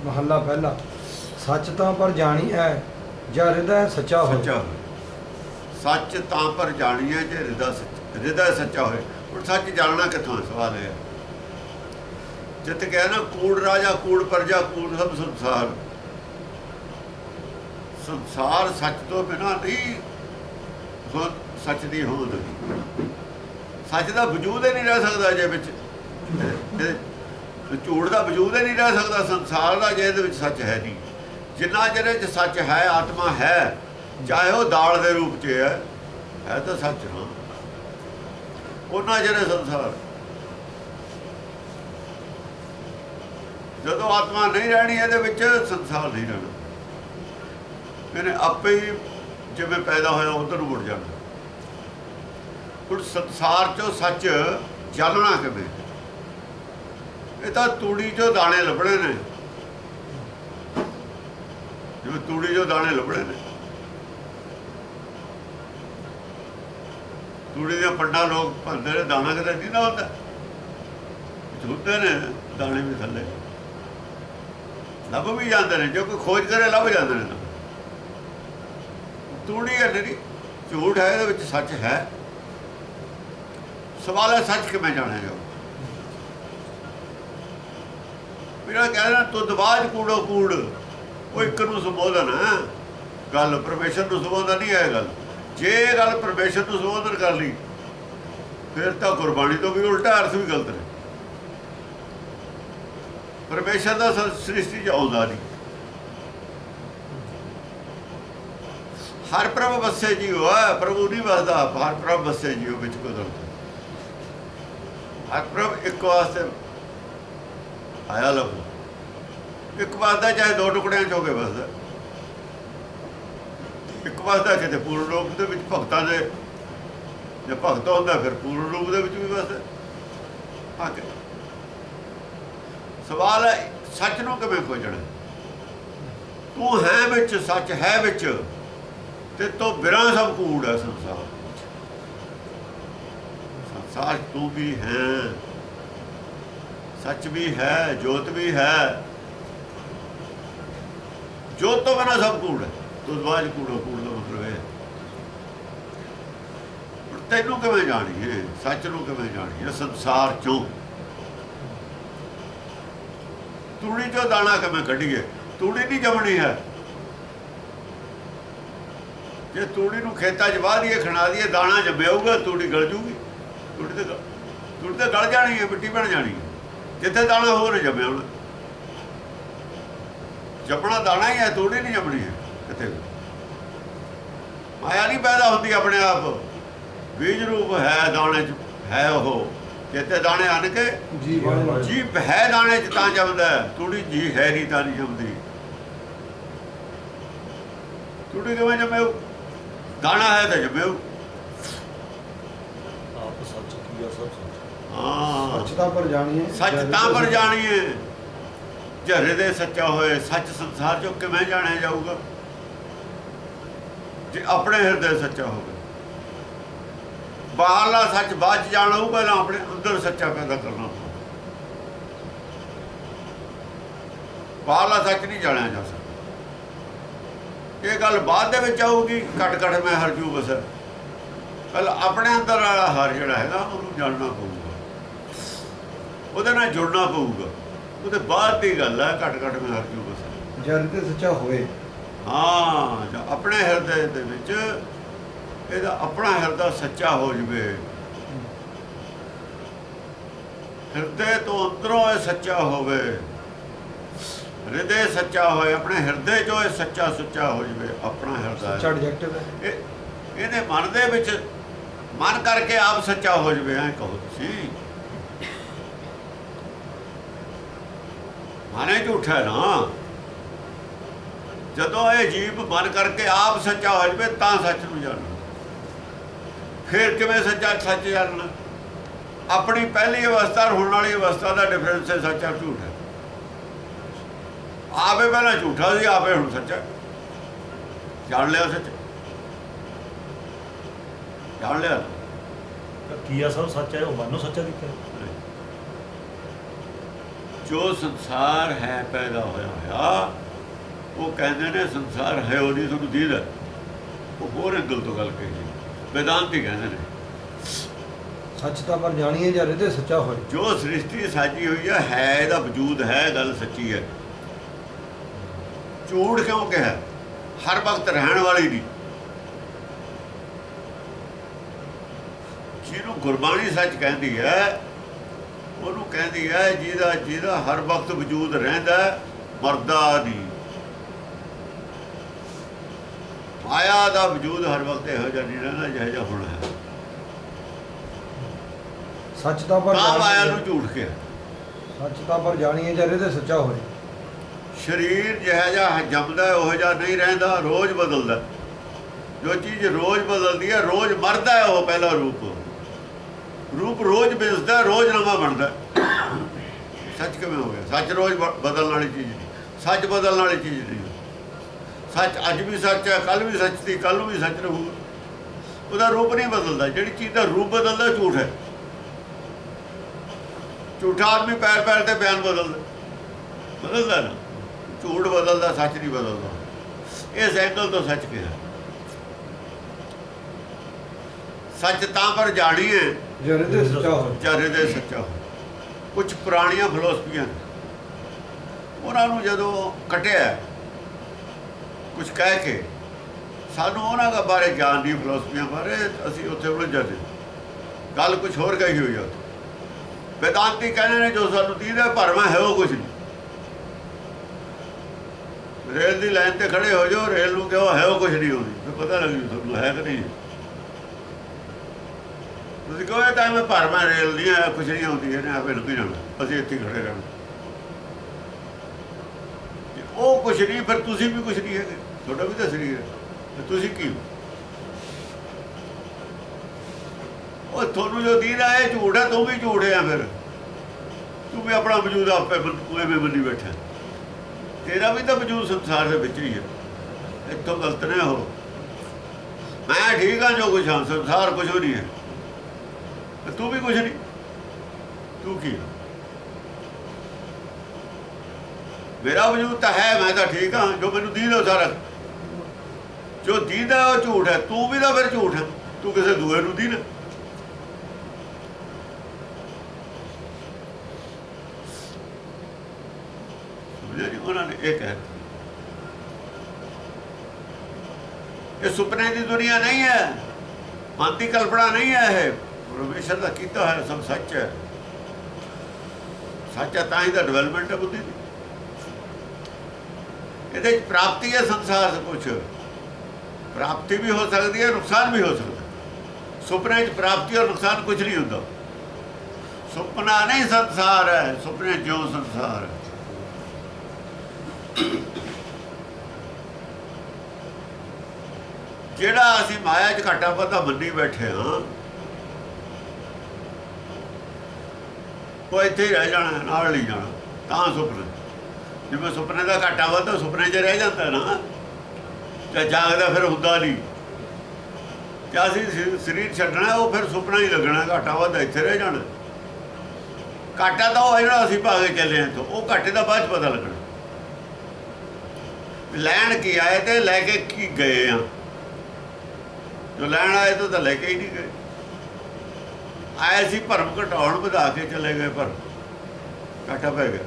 महला पहला। सच तां पर जानी है जा हृदय सच्चा हो। सच्चा होए सच तां पर जानी है जे हृदय सच्चा होए। ਹੁਣ सच जानना कितों है? सवाल है जित कह ना कूड़ राजा कूड़ प्रजा कूड़ सब संसार। संसार सच तो बिना नहीं सच की होंद सच का वजूद ही नहीं रह सकता जे विच झूठ का वजूद ही नहीं रह सकता संसार का जे इहदे विच सच है नहीं। जिन्ना चਿਰ च सच है आत्मा है चाहे वह दाल के रूप च है तो सच ना उन्ना चਿਰ संसार। जदों आत्मा नहीं रहनी ये संसार नहीं रहना मैंने आपे ही जिमें पैदा होया उधर मुड़ जाना। हुण संसार चो सच जालना किवें? ये तो तूड़ी चो दाने लभणे ने जिवें तूड़ी चो दाने लभणे ने। तूड़ी दियां पंडां लोग भरदे ने दाना किते नहीं ना हुंदा झूठे ने दाने भी थल्ले ਲੱਭ भी जाते हैं जो कोई खोज करे ਲੱਭ जाते हैं। तूड़ी है नहीं झूठ है ये सच है। सवाल है सच किवें जाने जाओ? मेरा कहना तुदबाज कूड़ो कूड़ वो एक नूं संबोधन है गल परमेश्वर नूं संबोधन नहीं है गल। जे गल परमेश्वर नूं संबोधन कर ली फिर तो गुरबाणी तो भी उल्टा अर्थ भी गलत है। परमेश्वर का सृष्टि च आउंदा नहीं। हर प्रभ बसे जीओ है प्रभु नहीं बसदा हर प्रभ बसे जीओ बिच कुदरत। हर प्रभ एक वास्ते आया लभ एक बसदा चाहे दो टुकड़ियां च होके बसदा। एक बसदा किते पूर्ण रूप दे विच भगतां दे जे भगत हुंदा फिर पूर्ण रूप दे विच भी बसदा। हाँ कि सवाल है सच नूं किवें खोजणा? तू है विच सच है विच ते तो बिना सब कूड़ है संसार। संसार तू भी है सच भी है जोत भी है। जोत तो बिना सब कूड़ है तो बाज कूड़ो कूड़ का मतलब है। तैनूं किवें जाणीए सच नूं किवें जाणीए? संसार चों तूड़ी चो दाना किवें कढीए? तूड़ी नहीं जमनी है। जे तूड़ी नूं खेतां च वाह दीए खड़ा दीए दाना जम्मेगा तूड़ी गल जूगी। तूड़ी तो गल जानी है मिट्टी बन जानी है। जिथे दाना हो नहीं जम्या होना जमना दाना ही है तूड़ी नहीं जमनी है। किते माया नहीं पैदा होती अपने आप बीज रूप है दाने च है वो जिते दाने आन के जीप है दाने च तां जमदा तूड़ी जी है नहीं तां नहीं जमदी। तूड़ी किवें जम्मेऊ? दाना है तो जम्मेऊ। हाँ सच तां पर जानिए सच तां पर जानिए जे हृदय सच्चा होए। सच संसार चों किवें जाणिया जाऊगा जे अपने हृदय सच्चा होवे। बाहरला सच बाद च जाना होਊ पहला अपने अंदर सच्चा पैदा करना। बाहरला सच नहीं जानिया जा सकता। ये गल बाद दे विच आऊगी घट घट मैं हर जू बस पहला अपने अंदर वाला हर जिहड़ा हैगा ਉਹਨੂੰ जानना पऊगा ਉਹਦੇ ਨਾਲ जुड़ना पऊगा। ਉਹਦੇ बाद ਦੀ गल है घट घट मैं हर जू बस जा हृदय सच्चा होए। हाँ अपने हृदय दे विच ਇਹਦਾ अपना ਹਿਰਦਾ सच्चा हो जाए। ਹਿਰਦੇ तो अंदरों ਇਹ सच्चा होवे। हृदय सच्चा होए अपने हृदय जो ਇਹ सच्चा सुच्चा हो जाए। अपना ਹਿਰਦਾ सच्चा एडजेक्टिव है। ਇਹਦੇ ਮਨ ਦੇ ਵਿੱਚ मन करके आप सच्चा हो जाए। ਐ कहो तुसी मने झूठा है ना। जदों ये जीव मन करके आप सच्चा हो जाए तां सच नूं जानना। फिर किवें सच्चा सच जानना? अपनी पहली अवस्था और होने वाली अवस्था का डिफरेंस है सच्चा झूठ है। आपे पहला झूठा सी आपे हुण सच्चा जान लिया। सच जान लिया किया सब सच है वो मानो सच्चा दिखता है। ਜੋ ਸੰਸਾਰ ਹੈ ਪੈਦਾ ਹੋਇਆ ਉਹ ਕਹਿੰਦੇ ਨੇ ਸੰਸਾਰ ਹੈ ਉਹ ਨਹੀਂ ਤੁਹਾਨੂੰ ਦੀਦਾ। ਉਹ ਹੋਰ ਐਂਗਲ ਤੋਂ ਗੱਲ ਕਹੀ ਵੇਦਾਂਤੀ ਕਹਿੰਦੇ ਨੇ ਸੱਚ ਤਾਂ ਪਰ ਜਾਣੀਏ ਜਾਂ ਹਿਰਦੇ ਸੱਚਾ ਹੋਏ। ਜੋ ਸ੍ਰਿਸ਼ਟੀ ਸਾਜੀ ਹੋਈ ਹੈ ਇਹਦਾ ਵਜੂਦ ਹੈ, ਗੱਲ ਸੱਚੀ ਹੈ। ਝੂਠ ਕਿਉਂ ਕਿਹਾ? ਹਰ ਵਕਤ ਰਹਿਣ ਵਾਲੀ ਨਹੀਂ। ਜਿਹਨੂੰ ਗੁਰਬਾਣੀ ਸੱਚ ਕਹਿੰਦੀ ਹੈ ਉਹਨੂੰ ਕਹਿੰਦੀ ਹੈ ਜਿਹਦਾ ਹਰ ਵਕਤ ਵਜੂਦ ਰਹਿੰਦਾ, ਮਰਦਾ ਨਹੀਂ। ਮਾਇਆ ਦਾ ਵਜੂਦ ਹਰ ਵਕਤ ਇਹੋ ਜਿਹਾ ਨਹੀਂ ਰਹਿੰਦਾ ਜਿਹੋ ਜਿਹਾ ਹੁਣ ਹੈ। ਸੱਚ ਤਾਂ ਪਰ ਤਾਂ ਮਾਇਆ ਨੂੰ ਝੂਠ ਕਿਹਾ। ਸੱਚ ਤਾਂ ਪਰ ਜਾਣੀਏ ਜਾਂ ਹਿਰਦੇ ਸੱਚਾ ਹੋਏ। ਸਰੀਰ ਜਿਹੋ ਜਿਹਾ ਜੰਮਦਾ ਉਹੋ ਜਿਹਾ ਨਹੀਂ ਰਹਿੰਦਾ, ਰੋਜ਼ ਬਦਲਦਾ। ਜੋ ਚੀਜ਼ ਰੋਜ਼ ਬਦਲਦੀ ਹੈ, ਰੋਜ਼ ਮਰਦਾ ਹੈ ਉਹ ਪਹਿਲਾ ਰੂਪ ਰੋਜ਼ ਬਿਸਦਾ, ਰੋਜ਼ ਨਵਾਂ ਬਣਦਾ। ਸੱਚ ਕਿਵੇਂ ਹੋ ਗਿਆ? ਸੱਚ ਰੋਜ਼ ਬਦਲਣ ਵਾਲੀ ਚੀਜ਼ ਨਹੀਂ, ਸੱਚ ਬਦਲਣ ਵਾਲੀ ਚੀਜ਼ ਨਹੀਂ। ਸੱਚ ਅੱਜ ਵੀ ਸੱਚ ਹੈ, ਕੱਲ੍ਹ ਵੀ ਸੱਚ ਸੀ, ਕੱਲ੍ਹ ਨੂੰ ਵੀ ਸੱਚ ਰਹੂਗਾ। ਉਹਦਾ ਰੂਪ ਨਹੀਂ ਬਦਲਦਾ। ਜਿਹੜੀ ਚੀਜ਼ ਦਾ ਰੂਪ ਬਦਲਦਾ ਝੂਠ ਹੈ। ਝੂਠਾ ਆਦਮੀ ਪੈਰ ਪੈਰ ਤੇ ਬਿਆਨ ਬਦਲਦਾ ਨਾ। ਝੂਠ ਬਦਲਦਾ, ਸੱਚ ਨਹੀਂ ਬਦਲਦਾ। ਇਸ ਐਂਗਲ ਤੋਂ ਸੱਚ ਕਿਹਾ। ਸੱਚ ਤਾਂ ਪਰ ਜਾਣੀਏ ਜਾਂ ਹਿਰਦੇ ਸੱਚਾ ਹੋਏ। ਚਾਰੇ ਦੇ ਸੱਚਾ ਹੋ। ਕੁਝ ਪੁਰਾਣੀਆਂ ਫਿਲਾਸਫੀਆਂ ਉਹਨਾਂ ਨੂੰ ਜਦੋਂ ਕੱਟਿਆ ਕੁਝ ਕਹਿ ਕੇ, ਸਾਨੂੰ ਉਹਨਾਂ ਦਾ ਬਾਰੇ ਗਿਆਨ ਨਹੀਂ, ਫਿਲਾਸਫੀਆਂ ਬਾਰੇ, ਅਸੀਂ ਉੱਥੇ ਉਲਝ ਜਾਂਦੇ। ਗੱਲ ਕੁਝ ਹੋਰ ਕਹੀ ਹੋਈ ਆ। ਵੇਦਾਂਤੀ ਕਹਿੰਦੇ ਨੇ ਜੋ ਸਾਨੂੰ ਦੀਦਾ ਭਰਮਾ ਹੈ ਉਹ ਕੁਝ ਨਹੀਂ। ਰੇਲ ਦੀ ਲਾਈਨ ਤੇ ਖੜੇ ਹੋ ਜਾਓ, ਰੇਲ ਨੂੰ ਕਹੋ ਹੈ ਉਹ ਕੁਝ ਨਹੀਂ ਹੋਣੀ, ਫਿਰ ਪਤਾ ਲੱਗ ਜੂ ਤੁਹਾਨੂੰ ਹੈ ਕਿ ਨਹੀਂ। ਤੁਸੀਂ ਕਹੋ ਇਹ ਤਾਂ ਮੈਂ ਭਰਮਾ ਰੇਲ ਨਹੀਂ ਹੈ, ਕੁਝ ਨਹੀਂ ਆਉਂਦੀ, ਇਹਨੇ ਆਪੇ ਲੁਕੀ ਜਾਣਾ, ਅਸੀਂ ਇੱਥੇ ਖੜੇ ਰਹਿਣਾ। ਉਹ ਕੁਝ ਨਹੀਂ, ਫਿਰ ਤੁਸੀਂ ਵੀ ਕੁਝ ਨਹੀਂ ਹੈਗੇ। ਤੁਹਾਡਾ ਵੀ ਤਾਂ ਸਰੀਰ ਹੈ, ਤੁਸੀਂ ਕੀ ਹੋ? ਉਹ ਤੁਹਾਨੂੰ ਜੋ ਦੀਦਾ ਹੈ ਝੂਠ ਹੈ, ਤੂੰ ਵੀ ਝੂਠ ਹੈ। ਫਿਰ ਤੂੰ ਵੀ ਆਪਣਾ ਵਜੂਦ ਆਪੇ ਐਵੇਂ ਮੰਨੀ ਬੈਠਾ। ਤੇਰਾ ਵੀ ਤਾਂ ਵਜੂਦ ਸੰਸਾਰ ਦੇ ਵਿੱਚ ਹੀ ਹੈ। ਇੱਥੋਂ ਗਲਤ ਨੇ ਉਹ। ਮੈਂ ਠੀਕ ਹਾਂ ਜੋ ਕੁਛ ਹਾਂ, ਸੰਸਾਰ ਕੁਛ ਵੀ ਨਹੀਂ ਹੈ। ਤੂੰ ਵੀ ਕੁਛ ਨਹੀਂ। ਤੂੰ ਕੀ? ਮੇਰਾ ਵਜੂਦ ਤਾਂ ਹੈ, ਮੈਂ ਤਾਂ ਠੀਕ ਹਾਂ। ਜੋ ਮੈਨੂੰ ਦੀਦਾ ਸਾਰਾ ਜੋ ਦੀਦਾ ਉਹ ਝੂਠ ਹੈ। ਤੂੰ ਵੀ ਤਾਂ ਫਿਰ ਝੂਠ ਹੈ। ਤੂੰ ਕਿਸੇ ਦੂਏ ਨੂੰ ਦੀਦਾ। ਉਹਨਾਂ ਨੇ ਇਹ ਕਹਿ ਦਿੱਤਾ ਇਹ ਸੁਪਨੇ ਦੀ ਦੁਨੀਆ ਨਹੀਂ ਹੈ, ਮਨ ਦੀ ਕਲਪਨਾ ਨਹੀਂ ਹੈ। ਇਹ ਪਰਮੇਸ਼ਰ ਦਾ ਕੀਤਾ ਹੋਇਆ ਸਭ ਸੱਚ ਹੈ। ਸੱਚ ਹੈ ਤਾਂ ਹੀ ਤਾਂ ਡਿਵੈਲਪਮੈਂਟ ਹੈ ਬੁੱਧੀ ਦੀ। ਇਹਦੇ ਵਿੱਚ ਪ੍ਰਾਪਤੀ ਹੈ ਸੰਸਾਰ ਤੋਂ। ਕੁਛ ਪ੍ਰਾਪਤੀ ਵੀ ਹੋ ਸਕਦੀ ਹੈ, ਨੁਕਸਾਨ ਵੀ ਹੋ ਸਕਦਾ। ਸੁਪਨੇ 'ਚ ਪ੍ਰਾਪਤੀ ਔਰ ਨੁਕਸਾਨ ਕੁਝ ਨਹੀਂ ਹੁੰਦਾ। ਸੁਪਨਾ ਨਹੀਂ ਸੰਸਾਰ ਹੈ, ਸੁਪਨੇ ਜਿਉਂ ਸੰਸਾਰ ਹੈ। ਜਿਹੜਾ ਅਸੀਂ ਮਾਇਆ 'ਚ ਘਾਟਾ ਵਾਧਾ ਮੰਨੀ ਬੈਠੇ ਹਾਂ, ਉਹ ਇੱਥੇ ਹੀ ਰਹਿ ਜਾਣਾ, ਨਾਲ ਨਹੀਂ ਜਾਣਾ। ਤਾਂ ਸੁਪਨੇ, ਜਿਵੇਂ ਸੁਪਨੇ ਦਾ ਘਾਟਾ ਵਾਧਾ ਸੁਪਨੇ 'ਚ ਰਹਿ ਜਾਂਦਾ ਨਾ, ਤੇ ਜਾਗਦਾ ਫਿਰ ਹੁੰਦਾ ਨਹੀਂ। ਤੇ ਅਸੀਂ ਸਰੀਰ ਛੱਡਣਾ, ਉਹ ਫਿਰ ਸੁਪਨਾ ਹੀ ਲੱਗਣਾ। ਘਾਟਾ ਵਾਧਾ ਇੱਥੇ ਰਹਿ ਜਾਣਾ। ਘਾਟਾ ਤਾਂ ਉਹ ਜਿਹੜਾ ਅਸੀਂ ਭਾਗੇ ਚੱਲੇ ਹਾਂ, ਉਹ ਘਾਟੇ ਦਾ ਬਾਅਦ 'ਚ ਪਤਾ ਲੱਗਣਾ। ਲੈਣ ਕੀ ਆਏ ਤੇ ਲੈ ਕੇ ਕੀ ਗਏ ਆ। ਜੋ ਲੈਣ ਆਏ ਤਾਂ ਲੈ ਕੇ ਹੀ ਨਹੀਂ ਗਏ। ਆਏ ਸੀ ਭਰਮ ਘਟਾਉਣ, ਵਧਾ ਕੇ ਚਲੇ ਗਏ, ਪਰ ਘਾਟਾ ਪੈ ਗਿਆ।